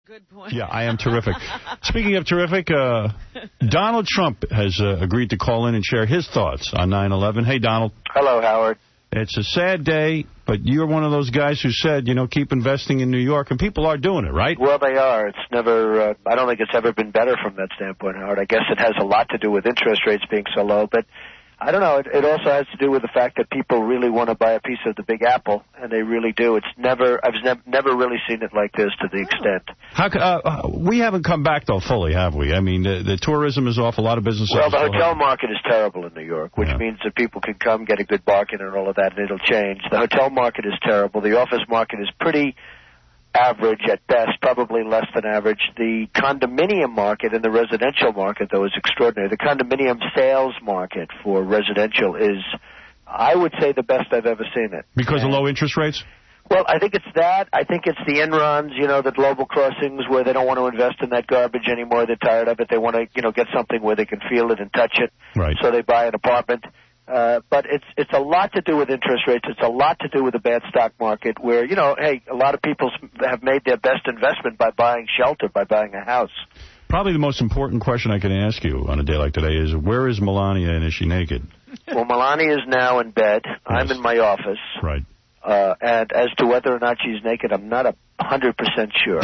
Good point. Yeah, I am terrific. Speaking of terrific, Donald Trump has agreed to call in and share his thoughts on 9/11. Hey, Donald. Hello, Howard. It's a sad day, but you're one of those guys who said, keep investing in New York, and people are doing it, right? Well, they are. It's never, I don't think it's ever been better from that standpoint, Howard. I guess it has a lot to do with interest rates being so low, but I don't know. It also has to do with the fact that people really want to buy a piece of the Big Apple, and they really do. I've never really seen it like this to the extent. We haven't come back, though, fully, have we? I mean, the tourism is off. A lot of businesses. Well, the hotel market is terrible in New York, which means that people can come, get a good bargain and all of that, and it'll change. The hotel market is terrible. The office market is pretty average at best, probably less than average. The condominium market and the residential market, though, is extraordinary. The condominium sales market for residential is, I would say, the best I've ever seen it. Because of low interest rates? Well, I think it's that. I think it's the in-runs, the global crossings where they don't want to invest in that garbage anymore. They're tired of it. They want to, get something where they can feel it and touch it. Right. So they buy an apartment. But it's a lot to do with interest rates. It's a lot to do with the bad stock market where, hey, a lot of people have made their best investment by buying shelter, by buying a house. Probably the most important question I can ask you on a day like today is, where is Melania and is she naked? Well, Melania is now in bed. Yes. I'm in my office. Right. And as to whether or not she's naked, I'm not 100% sure.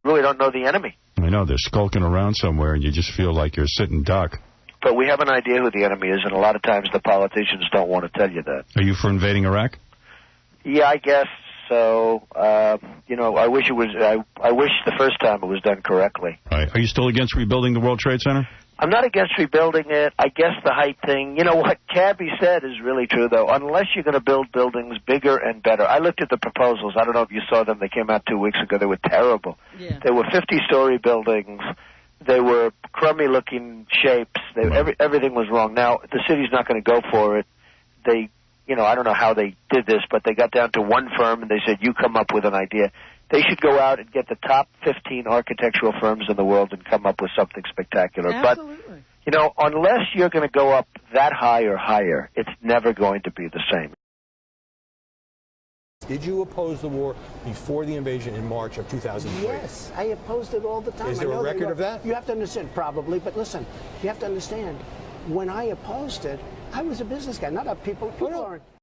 Really don't know the enemy. I know, they're skulking around somewhere, and you just feel like you're sitting duck. But we have an idea who the enemy is, and a lot of times the politicians don't want to tell you that. Are you for invading Iraq? Yeah, I guess so. I wish it was. I wish the first time it was done correctly. Right. Are you still against rebuilding the World Trade Center? I'm not against rebuilding it. I guess the height thing, what Cabby said is really true, though. Unless you're going to build buildings bigger and better. I looked at the proposals. I don't know if you saw them. They came out 2 weeks ago. They were terrible. Yeah. They were 50-story buildings. They were crummy-looking shapes. Everything was wrong. Now, the city's not going to go for it. They, I don't know how they did this, but they got down to one firm, and they said, you come up with an idea. They should go out and get the top 15 architectural firms in the world and come up with something spectacular. Absolutely. But, unless you're going to go up that high or higher, it's never going to be the same. Did you oppose the war before the invasion in March of 2003? Yes, I opposed it all the time. Is there a record of that? You have to understand, probably, but listen, you have to understand, when I opposed it, I was a business guy, not a people aren't.